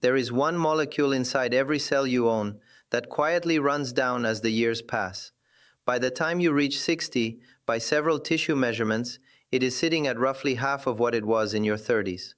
There is one molecule inside every cell you own that quietly runs down as the years pass. By the time you reach 60, by several tissue measurements, it is sitting at roughly half of what it was in your 30s.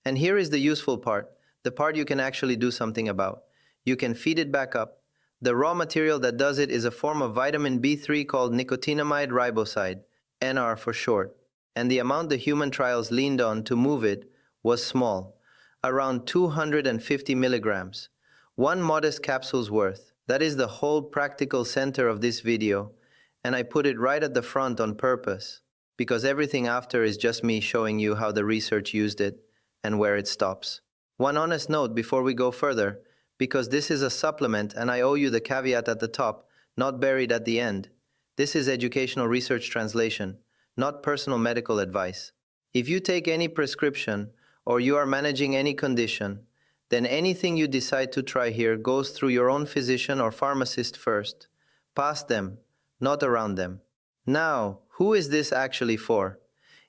And here is the useful part, the part you can actually do something about. You can feed it back up. The raw material that does it is a form of vitamin B3 called nicotinamide riboside, NR for short. And the amount the human trials leaned on to move it was small, around 250 milligrams. One modest capsule's worth. That is the whole practical center of this video, and I put it right at the front on purpose, because everything after is just me showing you how the research used it and where it stops. One honest note before we go further, because this is a supplement and I owe you the caveat at the top, not buried at the end. This is educational research translation, not personal medical advice. If you take any prescription or you are managing any condition, then anything you decide to try here goes through your own physician or pharmacist first. Past them, not around them. Now, who is this actually for?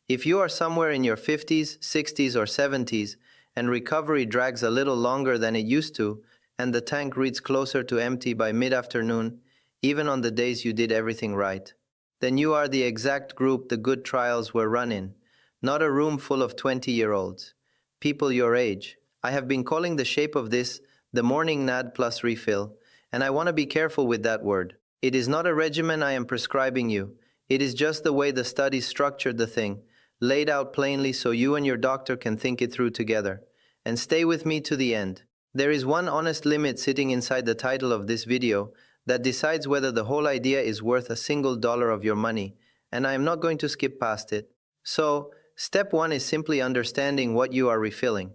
If you are somewhere in your 50s, 60s, or 70s, and recovery drags a little longer than it used to, and the tank reads closer to empty by mid-afternoon, even on the days you did everything right, then you are the exact group the good trials were run in, not a room full of 20-year-olds. People your age. I have been calling the shape of this the morning NAD plus refill, and I want to be careful with that word. It is not a regimen I am prescribing you. It is just the way the studies structured the thing, laid out plainly so you and your doctor can think it through together. And stay with me to the end. There is one honest limit sitting inside the title of this video that decides whether the whole idea is worth a single dollar of your money, and I am not going to skip past it. So, step one is simply understanding what you are refilling,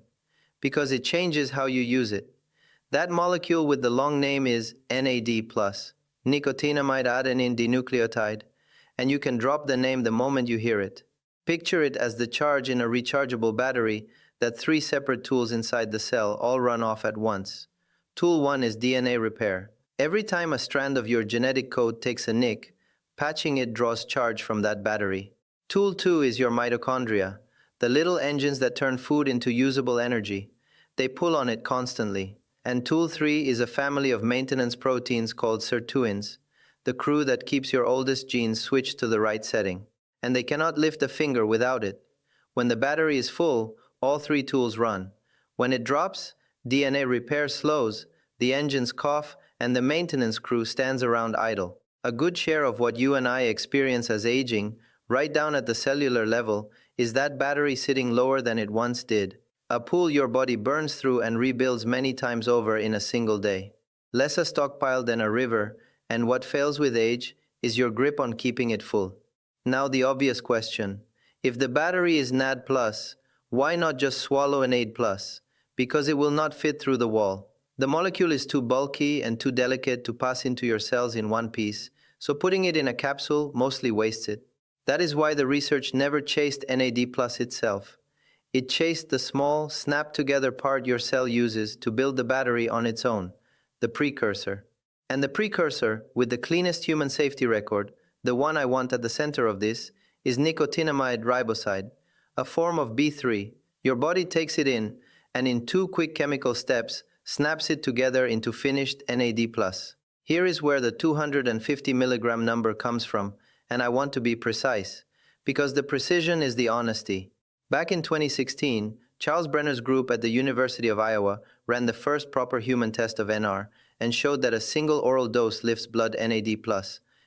because it changes how you use it. That molecule with the long name is NAD+, nicotinamide adenine dinucleotide, and you can drop the name the moment you hear it. Picture it as the charge in a rechargeable battery that 3 separate tools inside the cell all run off at once. Tool 1 is DNA repair. Every time a strand of your genetic code takes a nick, patching it draws charge from that battery. Tool 2 is your mitochondria, the little engines that turn food into usable energy. They pull on it constantly. And tool 3 is a family of maintenance proteins called Sirtuins, the crew that keeps your oldest genes switched to the right setting. And they cannot lift a finger without it. When the battery is full, all 3 tools run. When it drops, DNA repair slows, the engines cough, and the maintenance crew stands around idle. A good share of what you and I experience as aging, right down at the cellular level, is that battery sitting lower than it once did. A pool your body burns through and rebuilds many times over in a single day. Less a stockpile than a river, and what fails with age is your grip on keeping it full. Now the obvious question. If the battery is NAD+, why not just swallow an NAD+? Because it will not fit through the wall. The molecule is too bulky and too delicate to pass into your cells in one piece, so putting it in a capsule mostly wastes it. That is why the research never chased NAD+ itself. It chased the small, snap-together part your cell uses to build the battery on its own, the precursor. And the precursor, with the cleanest human safety record, the one I want at the center of this, is nicotinamide riboside, a form of B3. Your body takes it in, and in 2 quick chemical steps, snaps it together into finished NAD+. Here is where the 250 milligram number comes from, and I want to be precise, because the precision is the honesty. Back in 2016, Charles Brenner's group at the University of Iowa ran the first proper human test of NR and showed that a single oral dose lifts blood NAD+,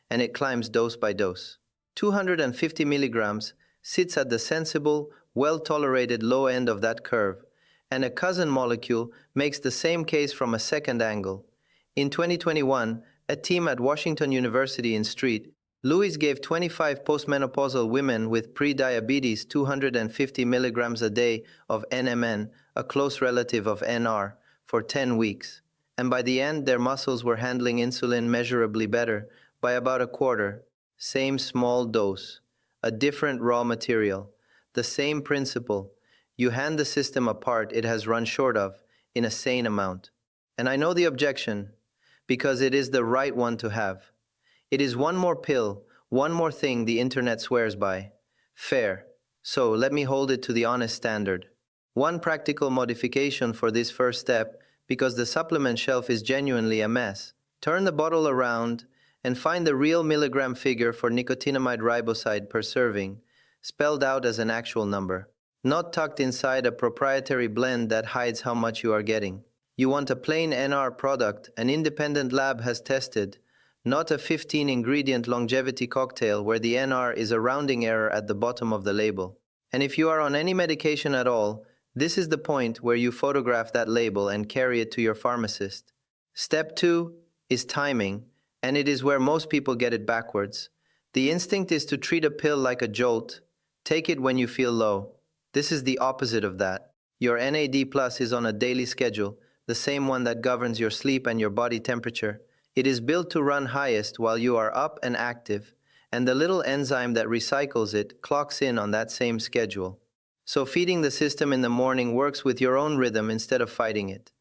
and it climbs dose by dose. 250 milligrams sits at the sensible, well-tolerated low end of that curve, and a cousin molecule makes the same case from a second angle. In 2021, a team at Washington University in St. Louis gave 25 postmenopausal women with pre-diabetes 250 milligrams a day of NMN, a close relative of NR, for 10 weeks. And by the end, their muscles were handling insulin measurably better, by about a quarter. Same small dose. A different raw material. The same principle. You hand the system a part it has run short of, in a sane amount. And I know the objection, because it is the right one to have. It is one more pill, one more thing the internet swears by. Fair. So let me hold it to the honest standard. One practical modification for this first step, because the supplement shelf is genuinely a mess. Turn the bottle around and find the real milligram figure for nicotinamide riboside per serving, spelled out as an actual number, not tucked inside a proprietary blend that hides how much you are getting. You want a plain NR product an independent lab has tested, not a 15-ingredient longevity cocktail where the NR is a rounding error at the bottom of the label. And if you are on any medication at all, this is the point where you photograph that label and carry it to your pharmacist. Step 2 is timing, and it is where most people get it backwards. The instinct is to treat a pill like a jolt. Take it when you feel low. This is the opposite of that. Your NAD plus is on a daily schedule, the same one that governs your sleep and your body temperature. It is built to run highest while you are up and active, and the little enzyme that recycles it clocks in on that same schedule. So feeding the system in the morning works with your own rhythm instead of fighting it.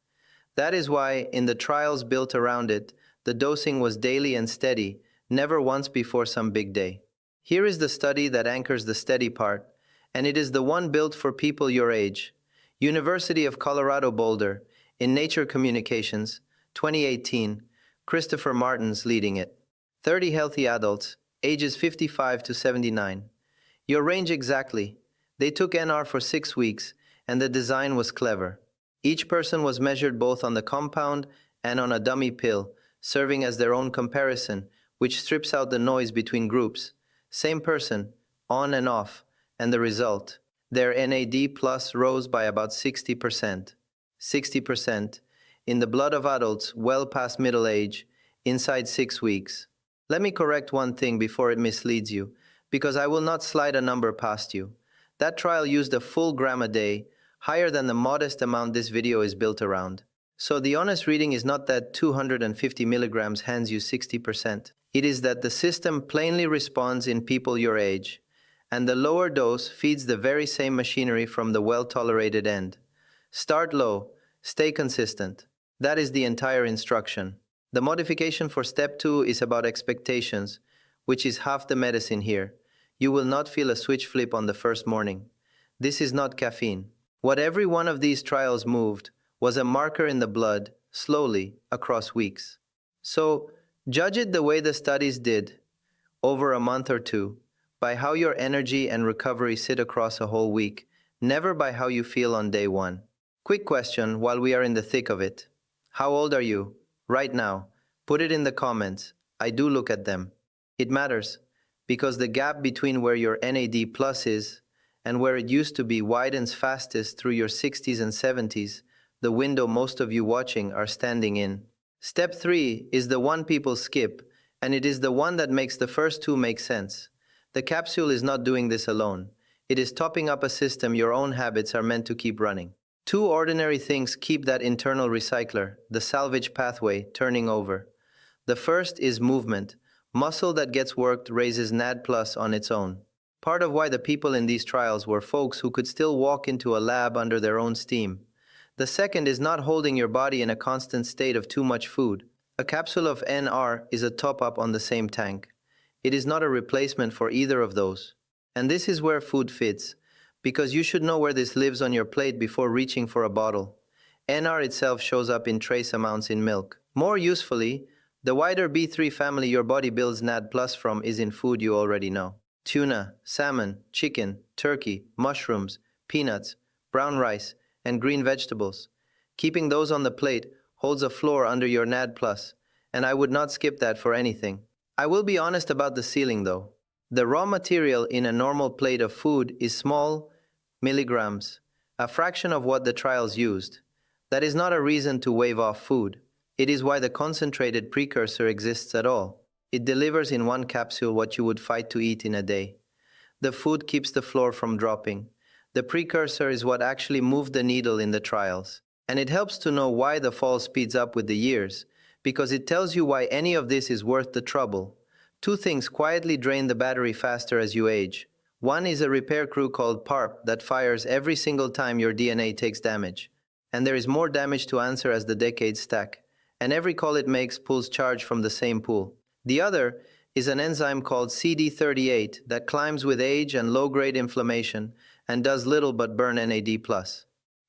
That is why, in the trials built around it, the dosing was daily and steady, never once before some big day. Here is the study that anchors the steady part, and it is the one built for people your age. University of Colorado Boulder, in Nature Communications, 2018, Christopher Martins leading it. 30 healthy adults, ages 55 to 79. Your range exactly. They took NR for 6 weeks, and the design was clever. Each person was measured both on the compound and on a dummy pill, serving as their own comparison, which strips out the noise between groups. Same person, on and off, and the result, their NAD plus rose by about 60%. 60% in the blood of adults well past middle age, inside 6 weeks. Let me correct one thing before it misleads you, because I will not slide a number past you. That trial used a full gram a day, higher than the modest amount this video is built around. So the honest reading is not that 250 milligrams hands you 60%. It is that the system plainly responds in people your age, and the lower dose feeds the very same machinery from the well-tolerated end. Start low, stay consistent. That is the entire instruction. The modification for step 2 is about expectations, which is half the medicine here. You will not feel a switch flip on the first morning. This is not caffeine. What every one of these trials moved was a marker in the blood, slowly, across weeks. So, judge it the way the studies did, over a month or two, by how your energy and recovery sit across a whole week, never by how you feel on day 1. Quick question while we are in the thick of it. How old are you? Right now. Put it in the comments. I do look at them. It matters, because the gap between where your NAD plus is and where it used to be widens fastest through your 60s and 70s, the window most of you watching are standing in. Step 3 is the one people skip, and it is the one that makes the first 2 make sense. The capsule is not doing this alone. It is topping up a system your own habits are meant to keep running. 2 ordinary things keep that internal recycler, the salvage pathway, turning over. The first is movement. Muscle that gets worked raises NAD plus on its own. Part of why the people in these trials were folks who could still walk into a lab under their own steam. The second is not holding your body in a constant state of too much food. A capsule of NR is a top-up on the same tank. It is not a replacement for either of those. And this is where food fits, because you should know where this lives on your plate before reaching for a bottle. NR itself shows up in trace amounts in milk. More usefully, the wider B3 family your body builds NAD plus from is in food you already know. Tuna, salmon, chicken, turkey, mushrooms, peanuts, brown rice, and green vegetables. Keeping those on the plate holds a floor under your NAD plus, and I would not skip that for anything. I will be honest about the ceiling though. The raw material in a normal plate of food is small milligrams, a fraction of what the trials used. That is not a reason to wave off food. It is why the concentrated precursor exists at all. It delivers in one capsule what you would fight to eat in a day. The food keeps the floor from dropping. The precursor is what actually moved the needle in the trials. And it helps to know why the fall speeds up with the years, because it tells you why any of this is worth the trouble. 2 things quietly drain the battery faster as you age. One is a repair crew called PARP that fires every single time your DNA takes damage. And there is more damage to answer as the decades stack. And every call it makes pulls charge from the same pool. The other is an enzyme called CD38 that climbs with age and low-grade inflammation and does little but burn NAD+.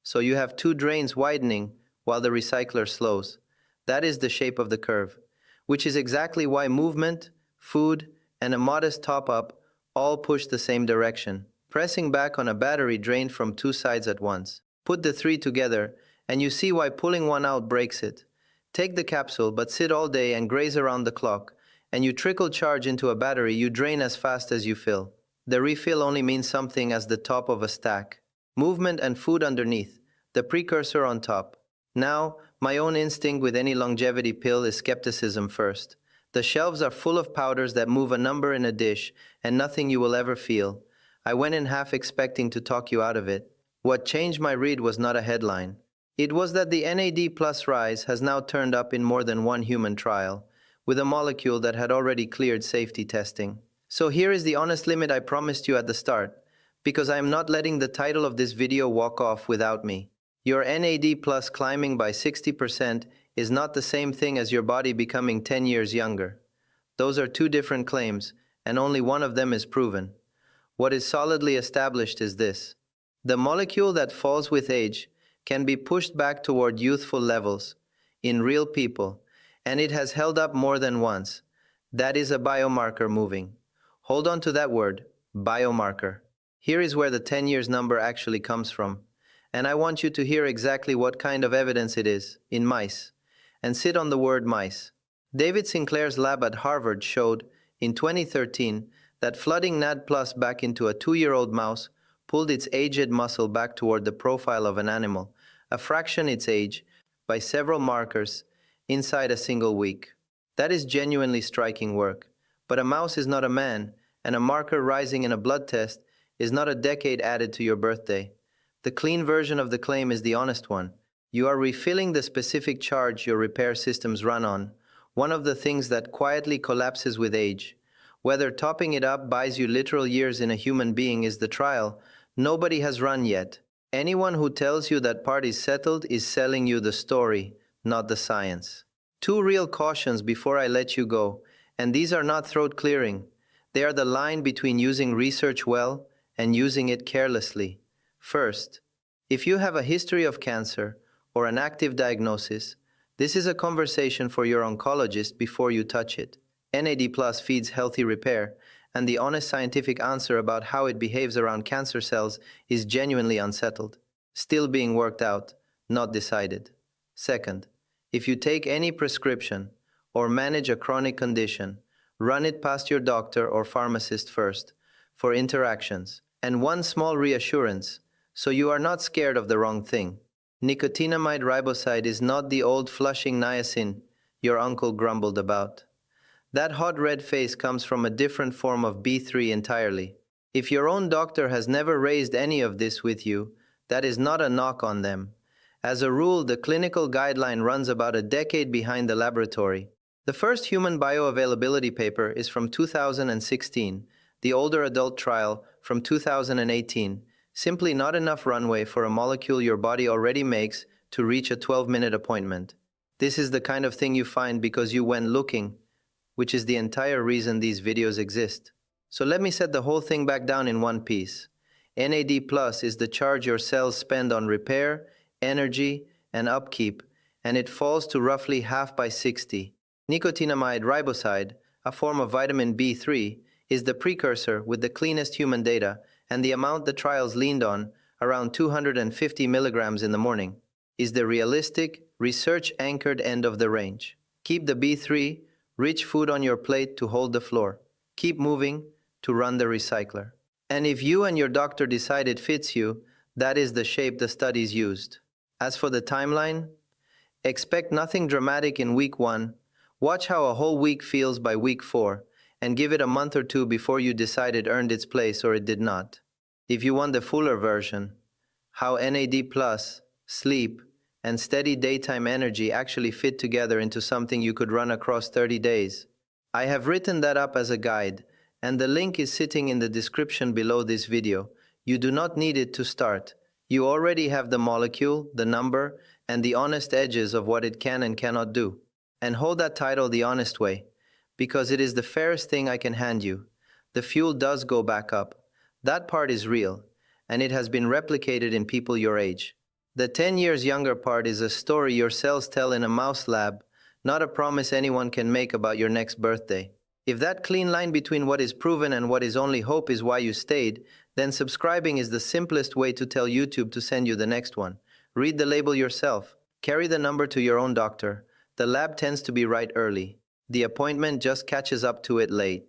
So you have two drains widening while the recycler slows. That is the shape of the curve, which is exactly why movement, food, and a modest top-up all push the same direction, pressing back on a battery drained from two sides at once. Put the three together, and you see why pulling one out breaks it. Take the capsule, but sit all day and graze around the clock, and you trickle charge into a battery you drain as fast as you fill. The refill only means something as the top of a stack. Movement and food underneath, the precursor on top. Now, my own instinct with any longevity pill is skepticism first. The shelves are full of powders that move a number in a dish, and nothing you will ever feel. I went in half expecting to talk you out of it. What changed my read was not a headline. It was that the NAD plus rise has now turned up in more than one human trial, with a molecule that had already cleared safety testing. So here is the honest limit I promised you at the start, because I am not letting the title of this video walk off without me. Your NAD plus climbing by 60% is not the same thing as your body becoming 10 years younger. Those are two different claims, and only one of them is proven. What is solidly established is this: the molecule that falls with age can be pushed back toward youthful levels in real people, and it has held up more than once. That is a biomarker moving. Hold on to that word, biomarker. Here is where the 10 years number actually comes from, and I want you to hear exactly what kind of evidence it is in mice, and sit on the word mice. David Sinclair's lab at Harvard showed, in 2013, that flooding NAD plus back into a 2-year-old mouse pulled its aged muscle back toward the profile of an animal, a fraction its age, by several markers, inside a single week. That is genuinely striking work. But a mouse is not a man, and a marker rising in a blood test is not a decade added to your birthday. The clean version of the claim is the honest one. You are refilling the specific charge your repair systems run on, one of the things that quietly collapses with age. Whether topping it up buys you literal years in a human being is the trial nobody has run yet. Anyone who tells you that part is settled is selling you the story, not the science. Two real cautions before I let you go, and these are not throat clearing. They are the line between using research well and using it carelessly. First, if you have a history of cancer or an active diagnosis, this is a conversation for your oncologist before you touch it. NAD Plus feeds healthy repair, and the honest scientific answer about how it behaves around cancer cells is genuinely unsettled, still being worked out, not decided. Second, if you take any prescription or manage a chronic condition, run it past your doctor or pharmacist first for interactions. And one small reassurance, so you are not scared of the wrong thing. Nicotinamide riboside is not the old flushing niacin your uncle grumbled about. That hot red face comes from a different form of B3 entirely. If your own doctor has never raised any of this with you, that is not a knock on them. As a rule, the clinical guideline runs about a decade behind the laboratory. The first human bioavailability paper is from 2016, the older adult trial from 2018. Simply not enough runway for a molecule your body already makes to reach a 12-minute appointment. This is the kind of thing you find because you went looking, which is the entire reason these videos exist. So let me set the whole thing back down in one piece. NAD Plus is the charge your cells spend on repair, energy, and upkeep, and it falls to roughly half by 60. Nicotinamide riboside, a form of vitamin B3, is the precursor with the cleanest human data, and the amount the trials leaned on, around 250 milligrams in the morning, is the realistic, research-anchored end of the range. Keep the B3, rich food on your plate to hold the floor. Keep moving to run the recycler. And if you and your doctor decide it fits you, that is the shape the studies used. As for the timeline, expect nothing dramatic in week 1. Watch how a whole week feels by week 4, and give it a month or two before you decide it earned its place or it did not. If you want the fuller version, how NAD+, sleep, and steady daytime energy actually fit together into something you could run across 30 days. I have written that up as a guide, and the link is sitting in the description below this video. You do not need it to start. You already have the molecule, the number, and the honest edges of what it can and cannot do. And hold that title the honest way, because it is the fairest thing I can hand you. The fuel does go back up. That part is real, and it has been replicated in people your age. The 10 years younger part is a story your cells tell in a mouse lab, not a promise anyone can make about your next birthday. If that clean line between what is proven and what is only hope is why you stayed, then subscribing is the simplest way to tell YouTube to send you the next one. Read the label yourself. Carry the number to your own doctor. The lab tends to be right early. The appointment just catches up to it late.